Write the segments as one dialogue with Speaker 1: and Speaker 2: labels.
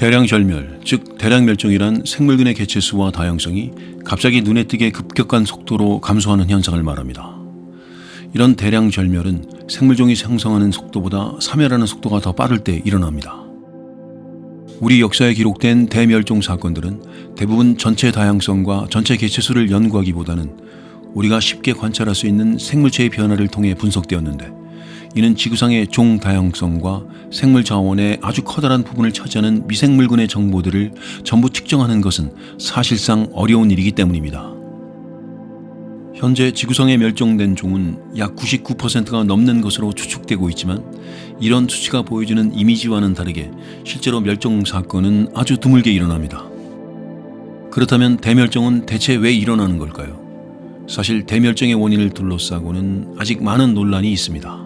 Speaker 1: 대량절멸, 즉 대량멸종이란 생물군의 개체수와 다양성이 갑자기 눈에 띄게 급격한 속도로 감소하는 현상을 말합니다. 이런 대량절멸은 생물종이 형성하는 속도보다 사멸하는 속도가 더 빠를 때 일어납니다. 우리 역사에 기록된 대멸종 사건들은 대부분 전체 다양성과 전체 개체수를 연구하기보다는 우리가 쉽게 관찰할 수 있는 생물체의 변화를 통해 분석되었는데, 이는 지구상의 종 다양성과 생물 자원의 아주 커다란 부분을 차지하는 미생물군의 정보들을 전부 측정하는 것은 사실상 어려운 일이기 때문입니다. 현재 지구상에 멸종된 종은 약 99%가 넘는 것으로 추측되고 있지만, 이런 수치가 보여주는 이미지와는 다르게 실제로 멸종 사건은 아주 드물게 일어납니다. 그렇다면 대멸종은 대체 왜 일어나는 걸까요? 사실 대멸종의 원인을 둘러싸고는 아직 많은 논란이 있습니다.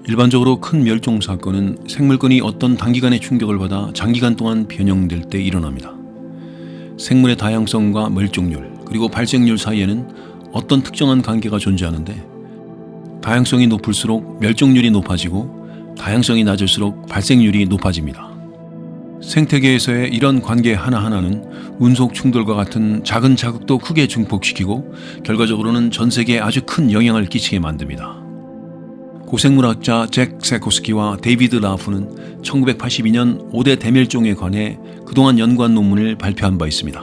Speaker 1: 일반적으로 큰 멸종 사건은 생물군이 어떤 단기간의 충격을 받아 장기간 동안 변형될 때 일어납니다. 생물의 다양성과 멸종률 그리고 발생률 사이에는 어떤 특정한 관계가 존재하는데, 다양성이 높을수록 멸종률이 높아지고 다양성이 낮을수록 발생률이 높아집니다. 생태계에서의 이런 관계 하나하나는 운석 충돌과 같은 작은 자극도 크게 증폭시키고 결과적으로는 전 세계에 아주 큰 영향을 끼치게 만듭니다. 고생물학자 잭 세코스키와 데이비드 라프는 1982년 5대 대멸종에 관해 그동안 연구한 논문을 발표한 바 있습니다.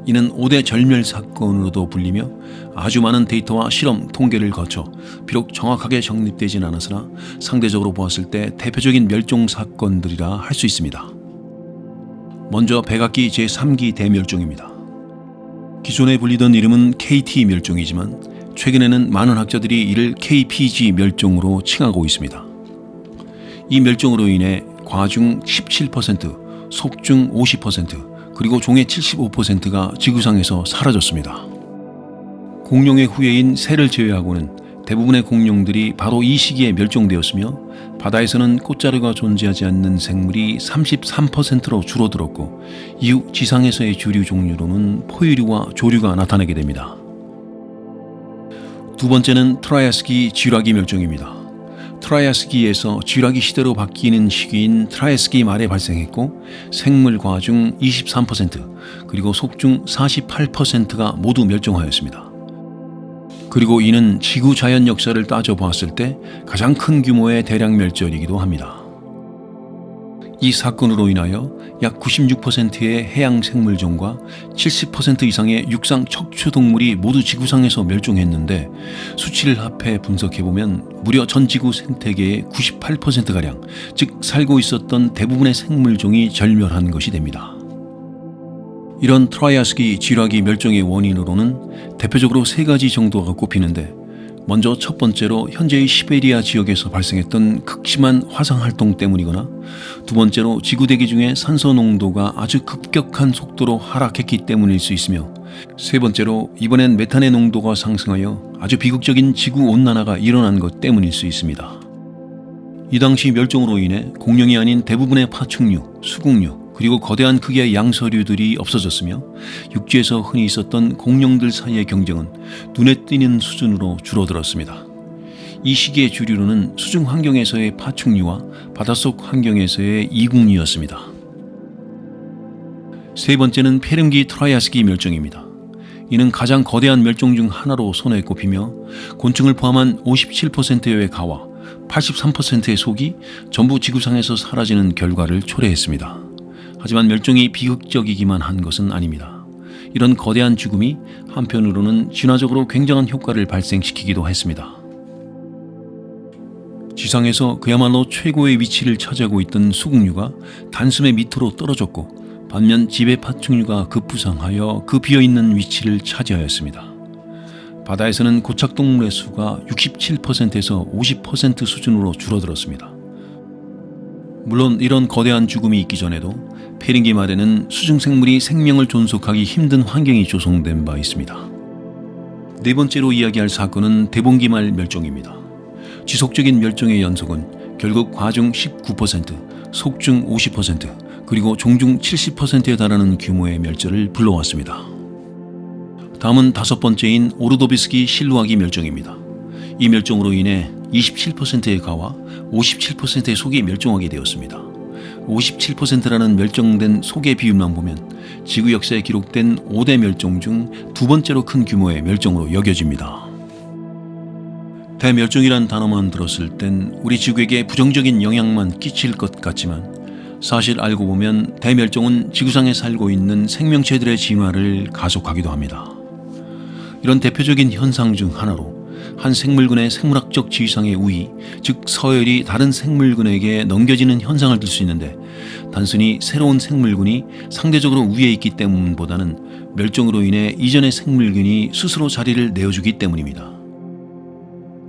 Speaker 1: 이는 5대 절멸 사건으로도 불리며 아주 많은 데이터와 실험, 통계를 거쳐 비록 정확하게 정립되진 않았으나 상대적으로 보았을 때 대표적인 멸종 사건들이라 할 수 있습니다. 먼저 백악기 제3기 대멸종입니다. 기존에 불리던 이름은 KT 멸종이지만 최근에는 많은 학자들이 이를 KPG 멸종으로 칭하고 있습니다. 이 멸종으로 인해 과중 17%, 속중 50%, 그리고 종의 75%가 지구상에서 사라졌습니다. 공룡의 후예인 새를 제외하고는 대부분의 공룡들이 바로 이 시기에 멸종되었으며, 바다에서는 꽃자루가 존재하지 않는 생물이 33%로 줄어들었고, 이후 지상에서의 주류 종류로는 포유류와 조류가 나타나게 됩니다. 두 번째는 트라이아스기 쥐라기 멸종입니다. 트라이아스기에서 쥐라기 시대로 바뀌는 시기인 트라이아스기 말에 발생했고, 생물 과중 23%, 그리고 속중 48%가 모두 멸종하였습니다. 그리고 이는 지구 자연 역사를 따져보았을 때 가장 큰 규모의 대량 멸절이기도 합니다. 이 사건으로 인하여 약 96%의 해양 생물종과 70% 이상의 육상 척추동물이 모두 지구상에서 멸종했는데, 수치를 합해 분석해보면 무려 전 지구 생태계의 98%가량, 즉 살고 있었던 대부분의 생물종이 절멸한 것이 됩니다. 이런 트라이아스기 쥐라기 멸종의 원인으로는 대표적으로 세 가지 정도가 꼽히는데, 먼저 첫 번째로 현재의 시베리아 지역에서 발생했던 극심한 화산활동 때문이거나, 두 번째로 지구대기 중에 산소 농도가 아주 급격한 속도로 하락했기 때문일 수 있으며, 세 번째로 이번엔 메탄의 농도가 상승하여 아주 비극적인 지구온난화가 일어난 것 때문일 수 있습니다. 이 당시 멸종으로 인해 공룡이 아닌 대부분의 파충류, 수국류, 그리고 거대한 크기의 양서류들이 없어졌으며, 육지에서 흔히 있었던 공룡들 사이의 경쟁은 눈에 띄는 수준으로 줄어들었습니다. 이 시기의 주류로는 수중 환경에서의 파충류와 바닷속 환경에서의 이국류였습니다. 세 번째는 페름기 트라이아스기 멸종입니다. 이는 가장 거대한 멸종 중 하나로 손에 꼽히며, 곤충을 포함한 57%의 가와 83%의 속이 전부 지구상에서 사라지는 결과를 초래했습니다. 하지만 멸종이 비극적이기만 한 것은 아닙니다. 이런 거대한 죽음이 한편으로는 진화적으로 굉장한 효과를 발생시키기도 했습니다. 지상에서 그야말로 최고의 위치를 차지하고 있던 수국류가 단숨에 밑으로 떨어졌고, 반면 지배 파충류가 급부상하여 그 비어있는 위치를 차지하였습니다. 바다에서는 고착동물의 수가 67%에서 50% 수준으로 줄어들었습니다. 물론 이런 거대한 죽음이 있기 전에도 페링기 말에는 수중생물이 생명을 존속하기 힘든 환경이 조성된 바 있습니다. 네 번째로 이야기할 사건은 대봉기말 멸종입니다. 지속적인 멸종의 연속은 결국 과중 19%, 속중 50%, 그리고 종중 70%에 달하는 규모의 멸절을 불러왔습니다. 다음은 다섯 번째인 오르도비스키 실루아기 멸종입니다. 이 멸종으로 인해 27%의 가와 57%의 속이 멸종하게 되었습니다. 57%라는 멸종된 속의 비율만 보면 지구 역사에 기록된 5대 멸종 중 두 번째로 큰 규모의 멸종으로 여겨집니다. 대멸종이란 단어만 들었을 땐 우리 지구에게 부정적인 영향만 끼칠 것 같지만 사실 알고 보면 대멸종은 지구상에 살고 있는 생명체들의 진화를 가속하기도 합니다. 이런 대표적인 현상 중 하나로 한 생물군의 생물학적 지위상의 우위, 즉 서열이 다른 생물군에게 넘겨지는 현상을 들 수 있는데 단순히 새로운 생물군이 상대적으로 위에 있기 때문보다는 멸종으로 인해 이전의 생물군이 스스로 자리를 내어주기 때문입니다.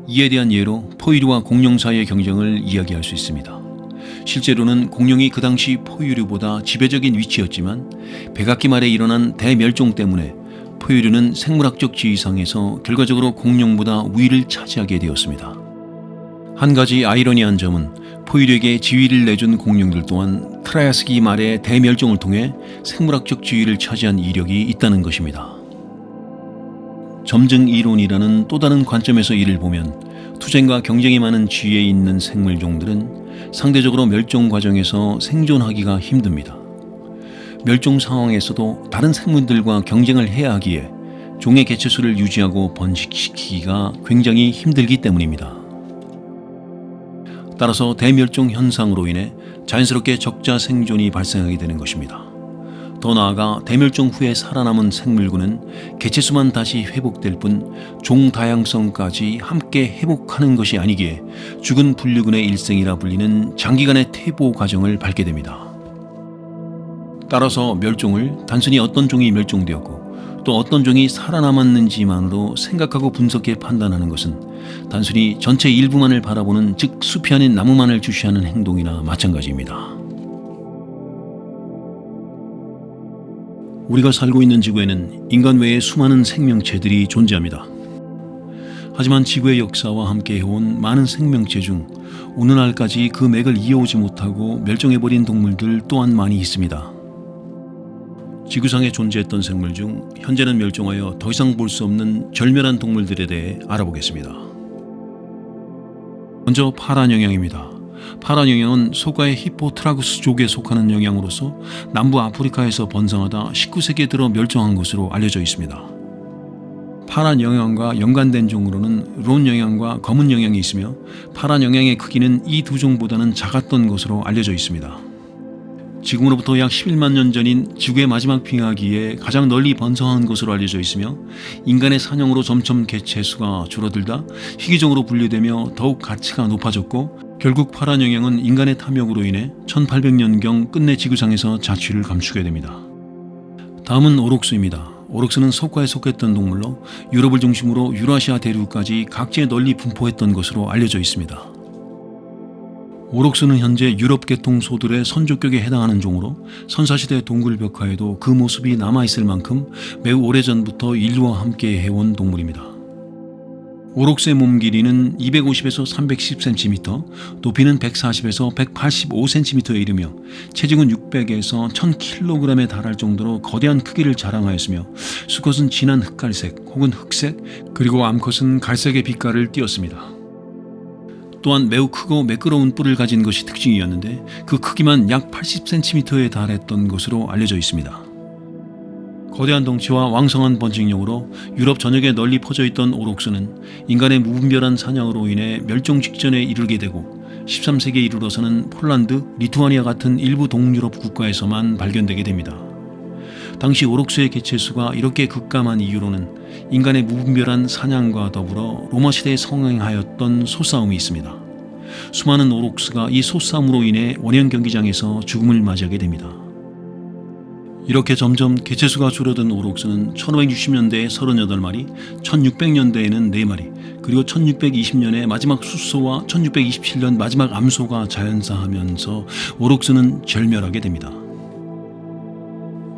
Speaker 1: 이에 대한 예로 포유류와 공룡 사이의 경쟁을 이야기할 수 있습니다. 실제로는 공룡이 그 당시 포유류보다 지배적인 위치였지만 백악기 말에 일어난 대멸종 때문에 포유류는 생물학적 지위상에서 결과적으로 공룡보다 우위를 차지하게 되었습니다. 한 가지 아이러니한 점은 포유류에게 지위를 내준 공룡들 또한 트라이아스기 말의 대멸종을 통해 생물학적 지위를 차지한 이력이 있다는 것입니다. 점증 이론이라는 또 다른 관점에서 이를 보면 투쟁과 경쟁이 많은 지위에 있는 생물종들은 상대적으로 멸종 과정에서 생존하기가 힘듭니다. 멸종 상황에서도 다른 생물들과 경쟁을 해야 하기에 종의 개체수를 유지하고 번식시키기가 굉장히 힘들기 때문입니다. 따라서 대멸종 현상으로 인해 자연스럽게 적자 생존이 발생하게 되는 것입니다. 더 나아가 대멸종 후에 살아남은 생물군은 개체수만 다시 회복될 뿐 종 다양성까지 함께 회복하는 것이 아니기에 죽은 분류군의 일생이라 불리는 장기간의 퇴보 과정을 밟게 됩니다. 따라서 멸종을 단순히 어떤 종이 멸종되었고 또 어떤 종이 살아남았는지만으로 생각하고 분석해 판단하는 것은 단순히 전체 일부만을 바라보는, 즉 숲이 아닌 나무만을 주시하는 행동이나 마찬가지입니다. 우리가 살고 있는 지구에는 인간 외에 수많은 생명체들이 존재합니다. 하지만 지구의 역사와 함께 해온 많은 생명체 중 오늘날까지 그 맥을 이어오지 못하고 멸종해버린 동물들 또한 많이 있습니다. 지구상에 존재했던 생물 중 현재는 멸종하여 더 이상 볼 수 없는 절멸한 동물들에 대해 알아보겠습니다. 먼저 파란 영양입니다. 파란 영양은 소가의 히포트라구스족에 속하는 영양으로서 남부 아프리카에서 번성하다 19세기에 들어 멸종한 것으로 알려져 있습니다. 파란 영양과 연관된 종으로는 론 영양과 검은 영양이 있으며 파란 영양의 크기는 이 두 종보다는 작았던 것으로 알려져 있습니다. 지금으로부터 약 11만 년 전인 지구의 마지막 빙하기에 가장 널리 번성한 것으로 알려져 있으며 인간의 사냥으로 점점 개체수가 줄어들다 희귀종으로 분류되며 더욱 가치가 높아졌고 결국 파란 영양은 인간의 탐욕으로 인해 1800년경 끝내 지구상에서 자취를 감추게 됩니다. 다음은 오록수입니다. 오록수는 석가에 속했던 동물로 유럽을 중심으로 유라시아 대륙까지 각지에 널리 분포했던 것으로 알려져 있습니다. 오록수는 현재 유럽 계통 소들의 선조격에 해당하는 종으로 선사시대 동굴 벽화에도 그 모습이 남아있을 만큼 매우 오래전부터 인류와 함께 해온 동물입니다. 오록수의 몸 길이는 250에서 310cm, 높이는 140에서 185cm에 이르며 체중은 600에서 1000kg에 달할 정도로 거대한 크기를 자랑하였으며 수컷은 진한 흑갈색 혹은 흑색, 그리고 암컷은 갈색의 빛깔을 띠었습니다. 또한 매우 크고 매끄러운 뿔을 가진 것이 특징이었는데 그 크기만 약 80cm에 달했던 것으로 알려져 있습니다. 거대한 덩치와 왕성한 번식력으로 유럽 전역에 널리 퍼져 있던 오록수는 인간의 무분별한 사냥으로 인해 멸종 직전에 이르게 되고 13세기에 이르러서는 폴란드, 리투아니아 같은 일부 동유럽 국가에서만 발견되게 됩니다. 당시 오록수의 개체수가 이렇게 급감한 이유로는 인간의 무분별한 사냥과 더불어 로마 시대에 성행하였던 소싸움이 있습니다. 수많은 오록수가 이 소싸움으로 인해 원형 경기장에서 죽음을 맞이하게 됩니다. 이렇게 점점 개체수가 줄어든 오록수는 1560년대에 38마리, 1600년대에는 4마리, 그리고 1620년에 마지막 숫소와 1627년 마지막 암소가 자연사하면서 오록수는 절멸하게 됩니다.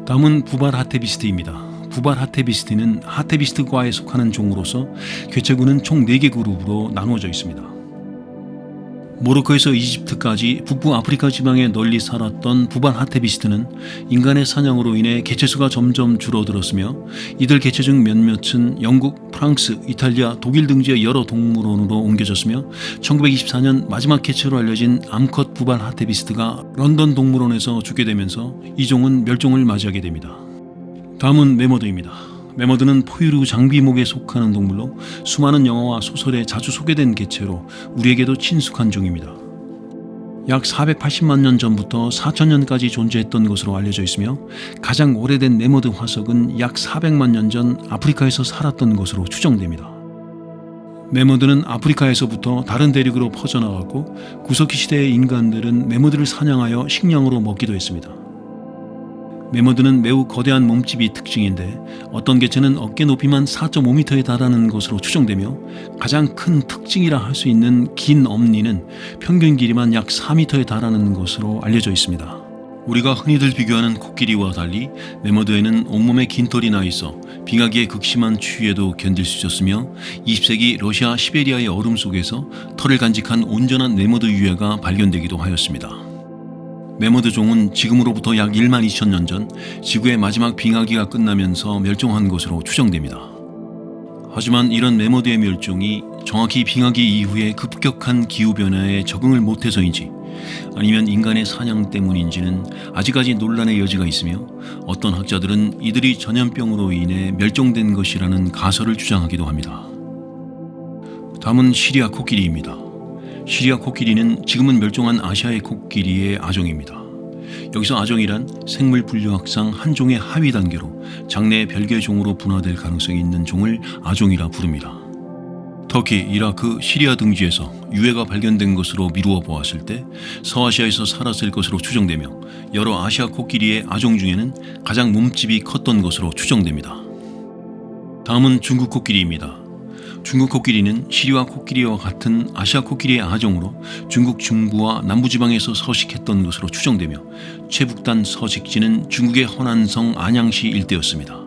Speaker 1: 다음은 부발 하테비스트입니다. 부발 하테비스트는 하테비스트과에 속하는 종으로서 개체군은 총 4개 그룹으로 나누어져 있습니다. 모로코에서 이집트까지 북부 아프리카 지방에 널리 살았던 부발 하테비스트는 인간의 사냥으로 인해 개체수가 점점 줄어들었으며 이들 개체 중 몇몇은 영국, 프랑스, 이탈리아, 독일 등지의 여러 동물원으로 옮겨졌으며 1924년 마지막 개체로 알려진 암컷 부발 하테비스트가 런던 동물원에서 죽게 되면서 이 종은 멸종을 맞이하게 됩니다. 다음은 매머드입니다. 매머드는 포유류 장비목에 속하는 동물로 수많은 영화와 소설에 자주 소개된 개체로 우리에게도 친숙한 종입니다. 약 480만 년 전부터 4000년까지 존재했던 것으로 알려져 있으며 가장 오래된 매머드 화석은 약 400만 년 전 아프리카에서 살았던 것으로 추정됩니다. 매머드는 아프리카에서부터 다른 대륙으로 퍼져나갔고 구석기 시대의 인간들은 매머드를 사냥하여 식량으로 먹기도 했습니다. 매머드는 매우 거대한 몸집이 특징인데 어떤 개체는 어깨 높이만 4.5m에 달하는 것으로 추정되며 가장 큰 특징이라 할 수 있는 긴 엄니는 평균 길이만 약 4m에 달하는 것으로 알려져 있습니다. 우리가 흔히들 비교하는 코끼리와 달리 매머드에는 온몸에 긴 털이 나 있어 빙하기의 극심한 추위에도 견딜 수 있었으며 20세기 러시아 시베리아의 얼음 속에서 털을 간직한 온전한 매머드 유해가 발견되기도 하였습니다. 매머드 종은 지금으로부터 약 1만 2천 년 전 지구의 마지막 빙하기가 끝나면서 멸종한 것으로 추정됩니다. 하지만 이런 매머드의 멸종이 정확히 빙하기 이후의 급격한 기후변화에 적응을 못해서인지 아니면 인간의 사냥 때문인지는 아직까지 논란의 여지가 있으며 어떤 학자들은 이들이 전염병으로 인해 멸종된 것이라는 가설을 주장하기도 합니다. 다음은 시리아 코끼리입니다. 시리아 코끼리는 지금은 멸종한 아시아의 코끼리의 아종입니다. 여기서 아종이란 생물 분류학상 한 종의 하위 단계로 장래의 별개의 종으로 분화될 가능성이 있는 종을 아종이라 부릅니다. 터키, 이라크, 시리아 등지에서 유해가 발견된 것으로 미루어 보았을 때 서아시아에서 살았을 것으로 추정되며 여러 아시아 코끼리의 아종 중에는 가장 몸집이 컸던 것으로 추정됩니다. 다음은 중국 코끼리입니다. 중국 코끼리는 시리아 코끼리와 같은 아시아 코끼리의 아종으로 중국 중부와 남부지방에서 서식했던 것으로 추정되며 최북단 서식지는 중국의 허난성 안양시 일대였습니다.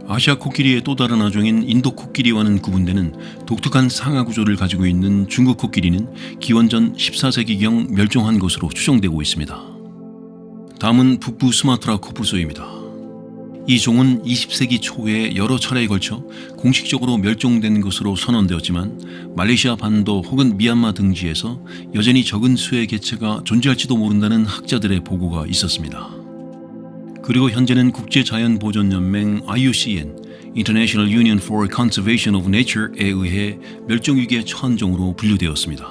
Speaker 1: 아시아 코끼리의 또 다른 아종인 인도 코끼리와는 구분되는 독특한 상하 구조를 가지고 있는 중국 코끼리는 기원전 14세기경 멸종한 것으로 추정되고 있습니다. 다음은 북부 스마트라 코뿔소입니다. 이 종은 20세기 초에 여러 차례에 걸쳐 공식적으로 멸종된 것으로 선언되었지만 말레이시아 반도 혹은 미얀마 등지에서 여전히 적은 수의 개체가 존재할지도 모른다는 학자들의 보고가 있었습니다. 그리고 현재는 국제자연보전연맹 IUCN International Union for Conservation of Nature에 의해 멸종위기에 처한 종으로 분류되었습니다.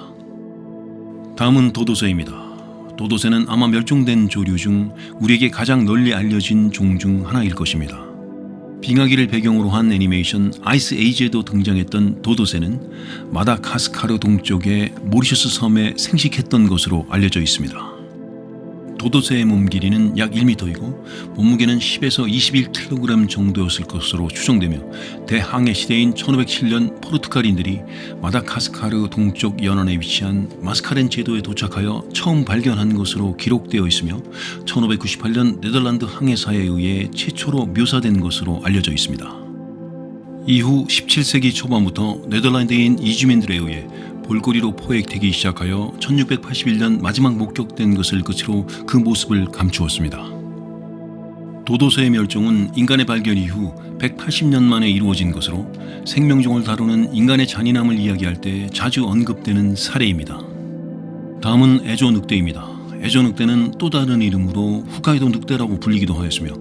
Speaker 1: 다음은 도도새입니다. 도도새는 아마 멸종된 조류 중 우리에게 가장 널리 알려진 종 중 하나일 것입니다. 빙하기를 배경으로 한 애니메이션 아이스 에이지에도 등장했던 도도새는 마다가스카르 동쪽의 모리셔스 섬에 생식했던 것으로 알려져 있습니다. 도도새의 몸 길이는 약 1m이고 몸무게는 10에서 21kg 정도였을 것으로 추정되며 대항해 시대인 1507년 포르투갈인들이 마다가스카르 동쪽 연안에 위치한 마스카렌 제도에 도착하여 처음 발견한 것으로 기록되어 있으며 1598년 네덜란드 항해사에 의해 최초로 묘사된 것으로 알려져 있습니다. 이후 17세기 초반부터 네덜란드인 이주민들에 의해 볼거리로 포획되기 시작하여 1681년 마지막 목격된 것을 끝으로 그 모습을 감추었습니다. 도도새의 멸종은 인간의 발견 이후 180년 만에 이루어진 것으로 생명종을 다루는 인간의 잔인함을 이야기할 때 자주 언급되는 사례입니다. 다음은 에조 늑대입니다. 에조 늑대는 또 다른 이름으로 홋카이도 늑대라고 불리기도 하였으며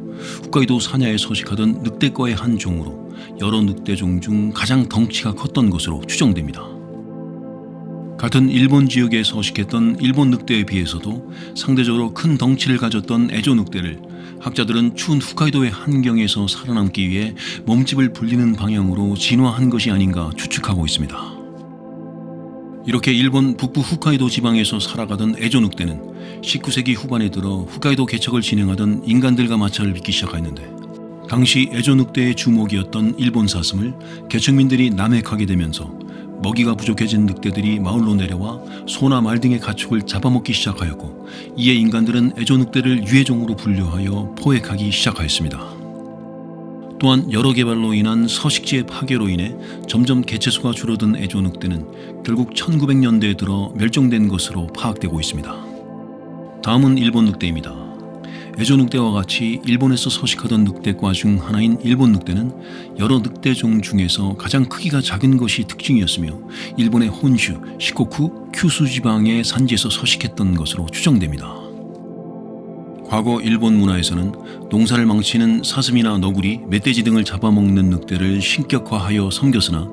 Speaker 1: 홋카이도 산야에 서식하던 늑대과의 한 종으로 여러 늑대종 중 가장 덩치가 컸던 것으로 추정됩니다. 같은 일본 지역에 서식했던 일본 늑대에 비해서도 상대적으로 큰 덩치를 가졌던 에조 늑대를 학자들은 추운 홋카이도의 환경에서 살아남기 위해 몸집을 불리는 방향으로 진화한 것이 아닌가 추측하고 있습니다. 이렇게 일본 북부 홋카이도 지방에서 살아가던 에조 늑대는 19세기 후반에 들어 홋카이도 개척을 진행하던 인간들과 마찰을 빚기 시작하였는데 당시 에조 늑대의 주목이었던 일본 사슴을 개척민들이 남획하게 되면서 먹이가 부족해진 늑대들이 마을로 내려와 소나 말 등의 가축을 잡아먹기 시작하였고 이에 인간들은 에조 늑대를 유해종으로 분류하여 포획하기 시작하였습니다. 또한 여러 개발로 인한 서식지의 파괴로 인해 점점 개체수가 줄어든 에조늑대는 결국 1900년대에 들어 멸종된 것으로 파악되고 있습니다. 다음은 일본 늑대입니다. 에조늑대와 같이 일본에서 서식하던 늑대과 중 하나인 일본 늑대는 여러 늑대종 중에서 가장 크기가 작은 것이 특징이었으며 일본의 혼슈, 시코쿠, 큐슈 지방의 산지에서 서식했던 것으로 추정됩니다. 과거 일본 문화에서는 농사를 망치는 사슴이나 너구리, 멧돼지 등을 잡아먹는 늑대를 신격화하여 섬겼으나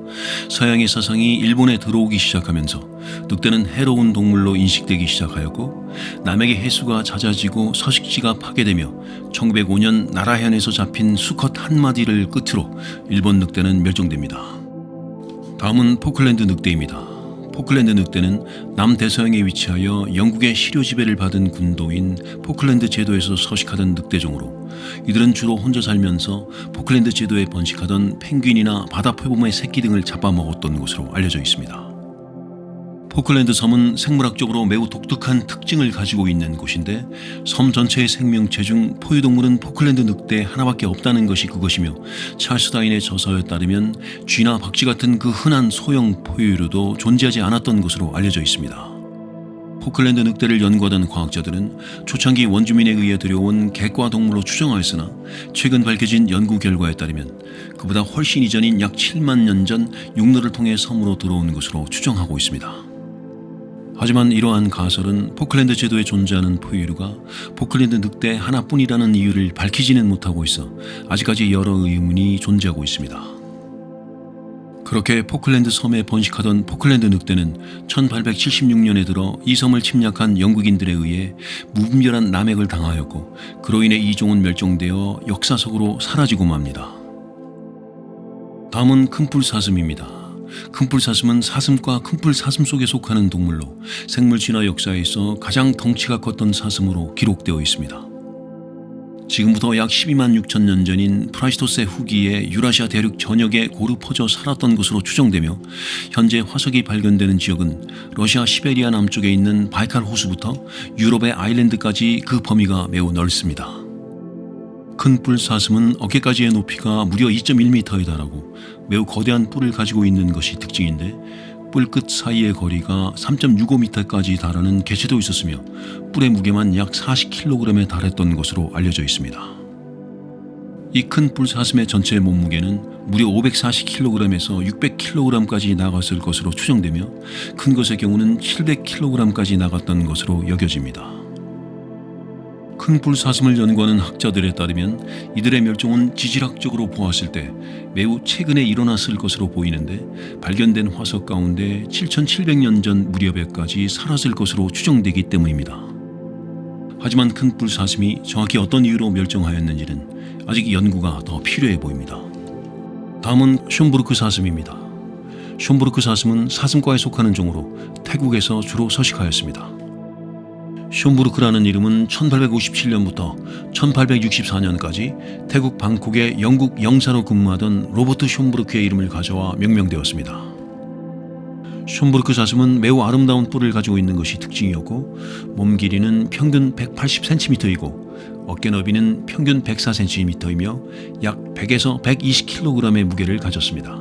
Speaker 1: 서양의 사상이 일본에 들어오기 시작하면서 늑대는 해로운 동물로 인식되기 시작하였고 남에게 해수가 잦아지고 서식지가 파괴되며 1905년 나라현에서 잡힌 수컷 한 마디를 끝으로 일본 늑대는 멸종됩니다. 다음은 포클랜드 늑대입니다. 포클랜드 늑대는 남대서양에 위치하여 영국의 시료 지배를 받은 군도인 포클랜드 제도에서 서식하던 늑대종으로 이들은 주로 혼자 살면서 포클랜드 제도에 번식하던 펭귄이나 바다표범의 새끼 등을 잡아먹었던 것으로 알려져 있습니다. 포클랜드 섬은 생물학적으로 매우 독특한 특징을 가지고 있는 곳인데 섬 전체의 생명체 중 포유동물은 포클랜드 늑대 하나밖에 없다는 것이 그것이며 찰스 다윈의 저서에 따르면 쥐나 박쥐 같은 그 흔한 소형 포유류도 존재하지 않았던 것으로 알려져 있습니다. 포클랜드 늑대를 연구하던 과학자들은 초창기 원주민에 의해 들여온 객과 동물로 추정하였으나 최근 밝혀진 연구 결과에 따르면 그보다 훨씬 이전인 약 7만 년 전 육로를 통해 섬으로 들어온 것으로 추정하고 있습니다. 하지만 이러한 가설은 포클랜드 제도에 존재하는 포유류가 포클랜드 늑대 하나뿐이라는 이유를 밝히지는 못하고 있어 아직까지 여러 의문이 존재하고 있습니다. 그렇게 포클랜드 섬에 번식하던 포클랜드 늑대는 1876년에 들어 이 섬을 침략한 영국인들에 의해 무분별한 남획을 당하였고 그로 인해 이 종은 멸종되어 역사 속으로 사라지고 맙니다. 다음은 큰뿔사슴입니다. 큰뿔사슴은 사슴과 큰뿔사슴 속에 속하는 동물로 생물 진화 역사에서 가장 덩치가 컸던 사슴으로 기록되어 있습니다. 지금부터 약 12만 6천 년 전인 프라이스토세 후기에 유라시아 대륙 전역에 고루 퍼져 살았던 것으로 추정되며 현재 화석이 발견되는 지역은 러시아 시베리아 남쪽에 있는 바이칼 호수부터 유럽의 아일랜드까지 그 범위가 매우 넓습니다. 큰뿔 사슴은 어깨까지의 높이가 무려 2.1m에 달하고 매우 거대한 뿔을 가지고 있는 것이 특징인데 뿔끝 사이의 거리가 3.65m까지 달하는 개체도 있었으며 뿔의 무게만 약 40kg에 달했던 것으로 알려져 있습니다. 이 큰 뿔 사슴의 전체 몸무게는 무려 540kg에서 600kg까지 나갔을 것으로 추정되며 큰 것의 경우는 700kg까지 나갔던 것으로 여겨집니다. 큰 뿔 사슴을 연구하는 학자들에 따르면 이들의 멸종은 지질학적으로 보았을 때 매우 최근에 일어났을 것으로 보이는데 발견된 화석 가운데 7700년 전 무렵에까지 살았을 것으로 추정되기 때문입니다. 하지만 큰 뿔 사슴이 정확히 어떤 이유로 멸종하였는지는 아직 연구가 더 필요해 보입니다. 다음은 숀부르크 사슴입니다. 숀부르크 사슴은 사슴과에 속하는 종으로 태국에서 주로 서식하였습니다. 숀부르크라는 이름은 1857년부터 1864년까지 태국 방콕의 영국 영사로 근무하던 로버트 숀부르크의 이름을 가져와 명명되었습니다. 숀부르크 사슴은 매우 아름다운 뿔을 가지고 있는 것이 특징이었고 몸 길이는 평균 180cm이고 어깨 너비는 평균 104cm이며 약 100에서 120kg의 무게를 가졌습니다.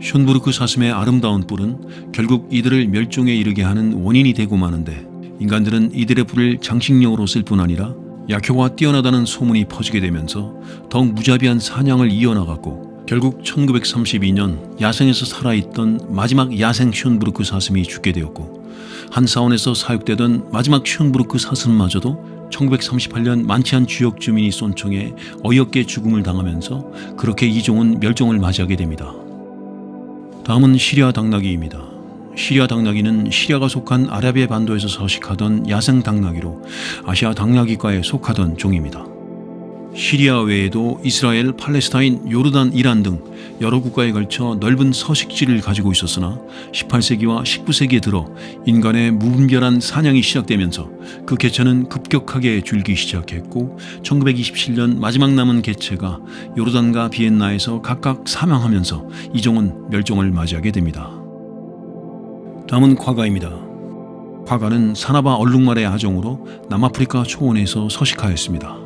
Speaker 1: 숀부르크 사슴의 아름다운 뿔은 결국 이들을 멸종에 이르게 하는 원인이 되고 마는데 인간들은 이들의 뿔을 장식용으로 쓸 뿐 아니라 약효가 뛰어나다는 소문이 퍼지게 되면서 더욱 무자비한 사냥을 이어나갔고 결국 1932년 야생에서 살아있던 마지막 야생 숀부르크 사슴이 죽게 되었고 한 사원에서 사육되던 마지막 숀부르크 사슴마저도 1938년 많지 않은 지역 주민이 쏜 총에 어이없게 죽음을 당하면서 그렇게 이 종은 멸종을 맞이하게 됩니다. 다음은 시리아 당나귀입니다. 시리아 당나귀는 시리아가 속한 아라비아 반도에서 서식하던 야생 당나귀로 아시아 당나귀과에 속하던 종입니다. 시리아 외에도 이스라엘, 팔레스타인, 요르단, 이란 등 여러 국가에 걸쳐 넓은 서식지를 가지고 있었으나 18세기와 19세기에 들어 인간의 무분별한 사냥이 시작되면서 그 개체는 급격하게 줄기 시작했고 1927년 마지막 남은 개체가 요르단과 비엔나에서 각각 사망하면서 이 종은 멸종을 맞이하게 됩니다. 다음은 콰가입니다. 콰가는 사나바 얼룩말의 아종으로 남아프리카 초원에서 서식하였습니다.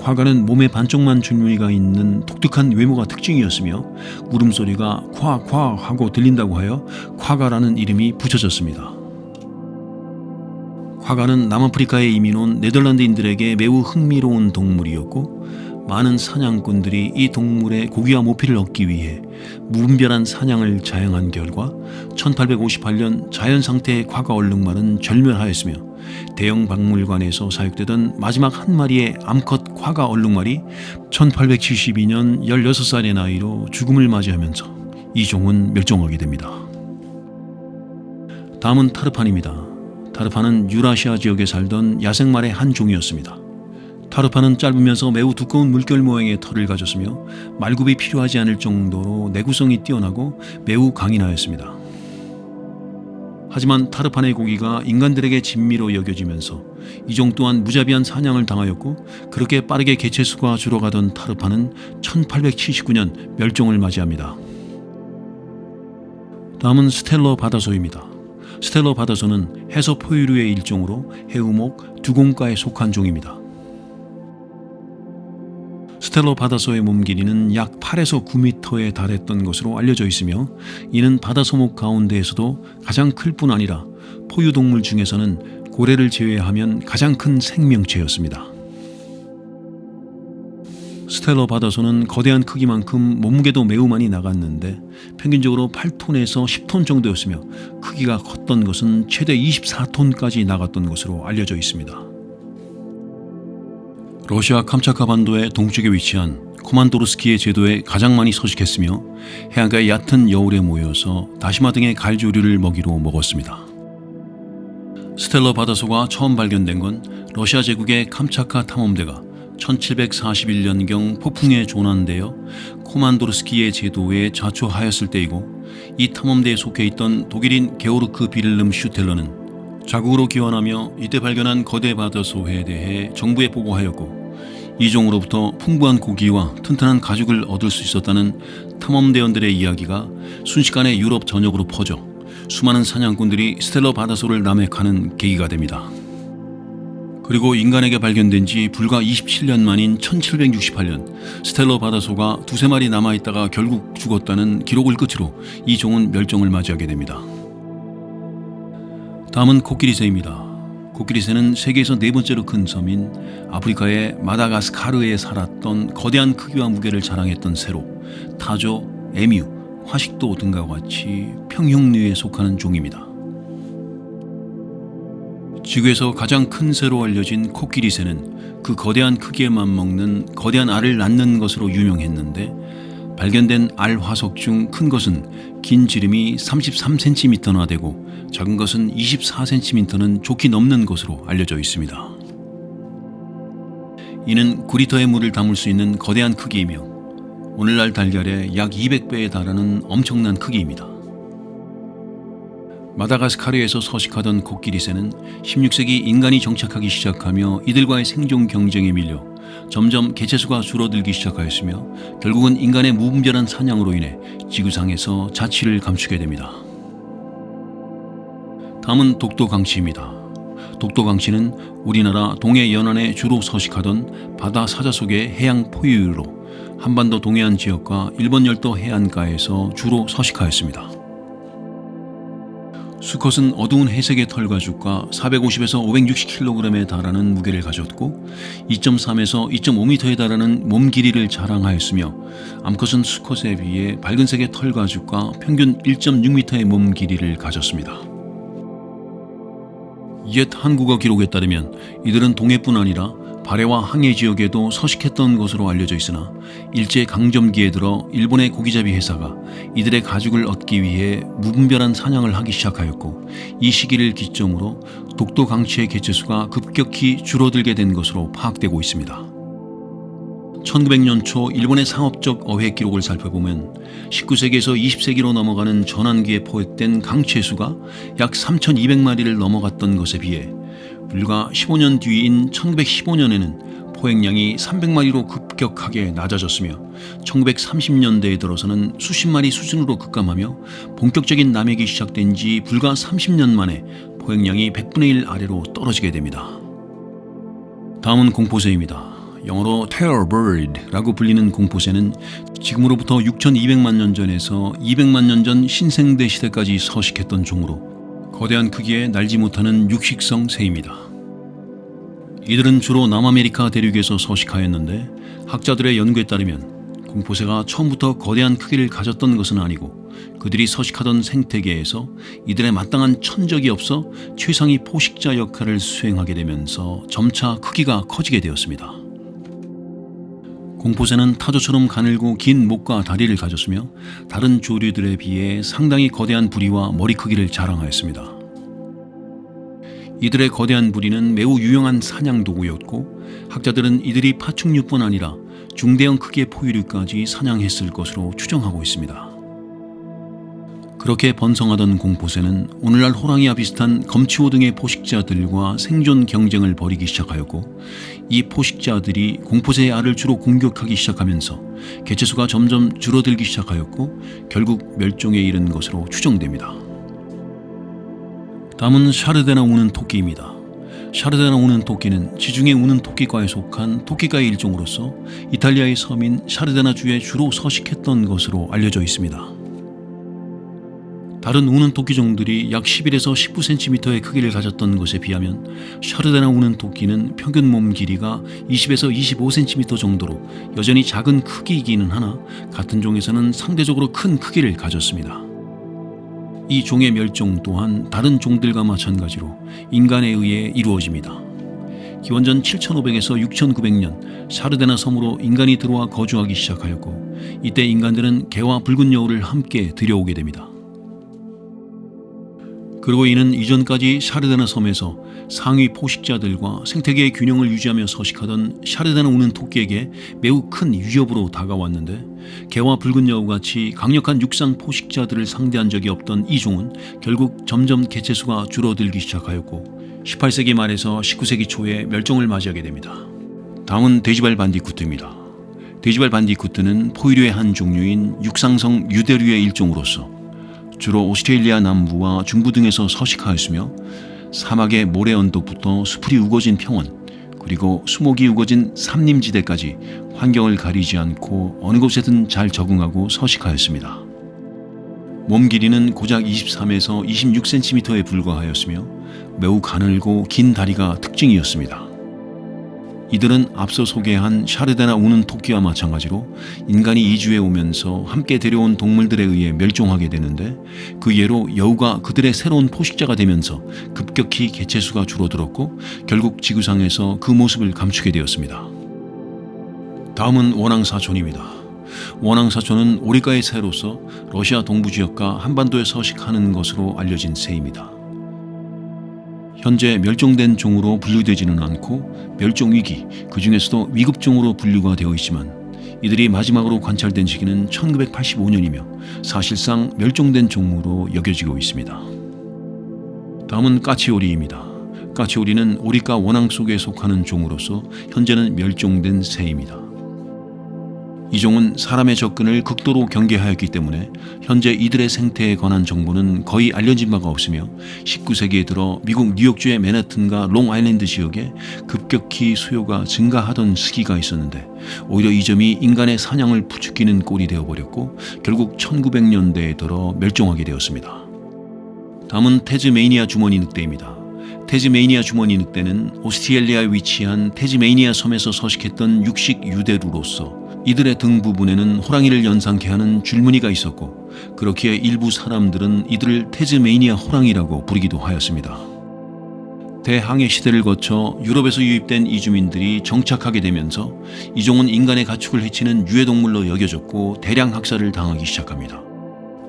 Speaker 1: 콰가는 몸의 반쪽만 줄무늬가 있는 독특한 외모가 특징이었으며 울음소리가 콰 하고 들린다고 하여 콰가라는 이름이 붙여졌습니다. 콰가는 남아프리카에 이민 온 네덜란드인들에게 매우 흥미로운 동물이었고 많은 사냥꾼들이 이 동물의 고기와 모피를 얻기 위해 무분별한 사냥을 자행한 결과 1858년 자연상태의 콰가 얼룩말은 절멸하였으며 대형 박물관에서 사육되던 마지막 한 마리의 암컷 콰가 얼룩말이 1872년 16살의 나이로 죽음을 맞이하면서 이 종은 멸종하게 됩니다. 다음은 타르판입니다. 타르판은 유라시아 지역에 살던 야생말의 한 종이었습니다. 타르판은 짧으면서 매우 두꺼운 물결 모양의 털을 가졌으며 말굽이 필요하지 않을 정도로 내구성이 뛰어나고 매우 강인하였습니다. 하지만 타르판의 고기가 인간들에게 진미로 여겨지면서 이 종 또한 무자비한 사냥을 당하였고 그렇게 빠르게 개체수가 줄어가던 타르판은 1879년 멸종을 맞이합니다. 다음은 스텔러 바다소입니다. 스텔러 바다소는 해서 포유류의 일종으로 해우목 두공과에 속한 종입니다. 스텔러 바다소의 몸 길이는 약 8에서 9m에 달했던 것으로 알려져 있으며 이는 바다소목 가운데에서도 가장 클 뿐 아니라 포유동물 중에서는 고래를 제외하면 가장 큰 생명체였습니다. 스텔러 바다소는 거대한 크기만큼 몸무게도 매우 많이 나갔는데 평균적으로 8톤에서 10톤 정도였으며 크기가 컸던 것은 최대 24톤까지 나갔던 것으로 알려져 있습니다. 러시아 캄차카 반도의 동쪽에 위치한 코만도르스키의 제도에 가장 많이 서식했으며 해안가의 얕은 여울에 모여서 다시마 등의 갈조류를 먹이로 먹었습니다. 스텔러 바다소가 처음 발견된 건 러시아 제국의 캄차카 탐험대가 1741년경 폭풍에 조난되어 코만도르스키의 제도에 자초하였을 때이고 이 탐험대에 속해 있던 독일인 게오르크 빌름 슈텔러는 자국으로 귀환하며 이때 발견한 거대 바다소에 대해 정부에 보고하였고 이 종으로부터 풍부한 고기와 튼튼한 가죽을 얻을 수 있었다는 탐험대원들의 이야기가 순식간에 유럽 전역으로 퍼져 수많은 사냥꾼들이 스텔러 바다소를 남획하는 계기가 됩니다. 그리고 인간에게 발견된 지 불과 27년 만인 1768년 스텔러 바다소가 두세 마리 남아있다가 결국 죽었다는 기록을 끝으로 이 종은 멸종을 맞이하게 됩니다. 다음은 코끼리새입니다. 코끼리새는 세계에서 네 번째로 큰 섬인 아프리카의 마다가스카르에 살았던 거대한 크기와 무게를 자랑했던 새로 타조, 에뮤, 화식도 등과 같이 평형류에 속하는 종입니다. 지구에서 가장 큰 새로 알려진 코끼리새는 그 거대한 크기에 맞먹는 거대한 알을 낳는 것으로 유명했는데 발견된 알 화석 중 큰 것은 긴 지름이 33cm나 되고 작은 것은 24cm는 좋게 넘는 것으로 알려져 있습니다. 이는 9리터의 물을 담을 수 있는 거대한 크기이며 오늘날 달걀의 약 200배에 달하는 엄청난 크기입니다. 마다가스카르에서 서식하던 코끼리새는 16세기 인간이 정착하기 시작하며 이들과의 생존 경쟁에 밀려 점점 개체수가 줄어들기 시작하였으며 결국은 인간의 무분별한 사냥으로 인해 지구상에서 자취를 감추게 됩니다. 다음은 독도강치입니다. 독도강치는 우리나라 동해 연안에 주로 서식하던 바다 사자 속의 해양 포유류로 한반도 동해안 지역과 일본 열도 해안가에서 주로 서식하였습니다. 수컷은 어두운 회색의 털가죽과 450에서 560kg에 달하는 무게를 가졌고 2.3에서 2.5m에 달하는 몸 길이를 자랑하였으며 암컷은 수컷에 비해 밝은색의 털가죽과 평균 1.6m의 몸 길이를 가졌습니다. 옛 한국어 기록에 따르면 이들은 동해뿐 아니라 발해와 항해 지역에도 서식했던 것으로 알려져 있으나 일제강점기에 들어 일본의 고기잡이 회사가 이들의 가죽을 얻기 위해 무분별한 사냥을 하기 시작하였고 이 시기를 기점으로 독도강치의 개체수가 급격히 줄어들게 된 것으로 파악되고 있습니다. 1900년 초 일본의 상업적 어획 기록을 살펴보면 19세기에서 20세기로 넘어가는 전환기에 포획된 강치의 수가 약 3200마리를 넘어갔던 것에 비해 불과 15년 뒤인 1915년에는 포획량이 300마리로 급격하게 낮아졌으며 1930년대에 들어서는 수십 마리 수준으로 급감하며 본격적인 남획이 시작된 지 불과 30년 만에 포획량이 100분의 1 아래로 떨어지게 됩니다. 다음은 공포새입니다. 영어로 terrorbir드라고 불리는 공포새는 지금으로부터 6,200만 년 전에서 200만 년 전 신생대 시대까지 서식했던 종으로 거대한 크기에 날지 못하는 육식성 새입니다. 이들은 주로 남아메리카 대륙에서 서식하였는데 학자들의 연구에 따르면 공포새가 처음부터 거대한 크기를 가졌던 것은 아니고 그들이 서식하던 생태계에서 이들에 마땅한 천적이 없어 최상위 포식자 역할을 수행하게 되면서 점차 크기가 커지게 되었습니다. 공포새는 타조처럼 가늘고 긴 목과 다리를 가졌으며 다른 조류들에 비해 상당히 거대한 부리와 머리 크기를 자랑하였습니다. 이들의 거대한 부리는 매우 유용한 사냥 도구였고 학자들은 이들이 파충류뿐 아니라 중대형 크기의 포유류까지 사냥했을 것으로 추정하고 있습니다. 그렇게 번성하던 공포새는 오늘날 호랑이와 비슷한 검치호 등의 포식자들과 생존 경쟁을 벌이기 시작하였고 이 포식자들이 공포새의 알을 주로 공격하기 시작하면서 개체수가 점점 줄어들기 시작하였고 결국 멸종에 이른 것으로 추정됩니다. 다음은 샤르데나 우는 토끼입니다. 샤르데나 우는 토끼는 지중해 우는 토끼과에 속한 토끼과의 일종으로서 이탈리아의 섬인 샤르데나주에 주로 서식했던 것으로 알려져 있습니다. 다른 우는 토끼종들이 약 11에서 19cm의 크기를 가졌던 것에 비하면 샤르데나 우는 토끼는 평균 몸 길이가 20에서 25cm 정도로 여전히 작은 크기이기는 하나 같은 종에서는 상대적으로 큰 크기를 가졌습니다. 이 종의 멸종 또한 다른 종들과 마찬가지로 인간에 의해 이루어집니다. 기원전 7500에서 6900년 샤르데나 섬으로 인간이 들어와 거주하기 시작하였고 이때 인간들은 개와 붉은 여우를 함께 들여오게 됩니다. 그리고 이는 이전까지 샤르데나 섬에서 상위 포식자들과 생태계의 균형을 유지하며 서식하던 샤르데나 우는 토끼에게 매우 큰 위협으로 다가왔는데 개와 붉은 여우같이 강력한 육상 포식자들을 상대한 적이 없던 이 종은 결국 점점 개체수가 줄어들기 시작하였고 18세기 말에서 19세기 초에 멸종을 맞이하게 됩니다. 다음은 돼지발 반디쿠트입니다. 돼지발 반디쿠트는 포유류의 한 종류인 육상성 유대류의 일종으로서 주로 오스트레일리아 남부와 중부 등에서 서식하였으며 사막의 모래 언덕부터 수풀이 우거진 평원 그리고 수목이 우거진 삼림지대까지 환경을 가리지 않고 어느 곳에든 잘 적응하고 서식하였습니다. 몸 길이는 고작 23에서 26cm에 불과하였으며 매우 가늘고 긴 다리가 특징이었습니다. 이들은 앞서 소개한 샤르데나 우는 토끼와 마찬가지로 인간이 이주해 오면서 함께 데려온 동물들에 의해 멸종하게 되는데 그 예로 여우가 그들의 새로운 포식자가 되면서 급격히 개체수가 줄어들었고 결국 지구상에서 그 모습을 감추게 되었습니다. 다음은 원앙사촌입니다. 원앙사촌은 오리과의 새로서 러시아 동부 지역과 한반도에 서식하는 것으로 알려진 새입니다. 현재 멸종된 종으로 분류되지는 않고 멸종위기, 그 중에서도 위급종으로 분류가 되어 있지만 이들이 마지막으로 관찰된 시기는 1985년이며 사실상 멸종된 종으로 여겨지고 있습니다. 다음은 까치오리입니다. 까치오리는 오리과 원앙 속에 속하는 종으로서 현재는 멸종된 새입니다. 이 종은 사람의 접근을 극도로 경계하였기 때문에 현재 이들의 생태에 관한 정보는 거의 알려진 바가 없으며 19세기에 들어 미국 뉴욕주의 맨해튼과 롱아일랜드 지역에 급격히 수요가 증가하던 시기가 있었는데 오히려 이 점이 인간의 사냥을 부추기는 꼴이 되어버렸고 결국 1900년대에 들어 멸종하게 되었습니다. 다음은 태즈메이니아 주머니 늑대입니다. 태즈메이니아 주머니 늑대는 오스트레일리아에 위치한 태즈메이니아 섬에서 서식했던 육식 유대류로서 이들의 등 부분에는 호랑이를 연상케 하는 줄무늬가 있었고 그렇기에 일부 사람들은 이들을 태즈메이니아 호랑이라고 부르기도 하였습니다. 대항해 시대를 거쳐 유럽에서 유입된 이주민들이 정착하게 되면서 이 종은 인간의 가축을 해치는 유해동물로 여겨졌고 대량 학살을 당하기 시작합니다.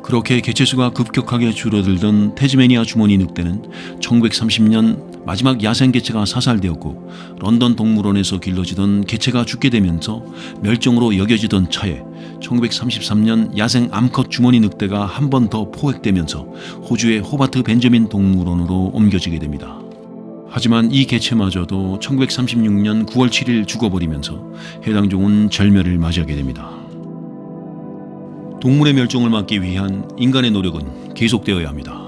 Speaker 1: 그렇게 개체수가 급격하게 줄어들던 태즈메이니아 주머니 늑대는 1930년 마지막 야생 개체가 사살되었고 런던 동물원에서 길러지던 개체가 죽게 되면서 멸종으로 여겨지던 차에 1933년 야생 암컷 주머니 늑대가 한 번 더 포획되면서 호주의 호바트 벤저민 동물원으로 옮겨지게 됩니다. 하지만 이 개체마저도 1936년 9월 7일 죽어버리면서 해당 종은 절멸을 맞이하게 됩니다. 동물의 멸종을 막기 위한 인간의 노력은 계속되어야 합니다.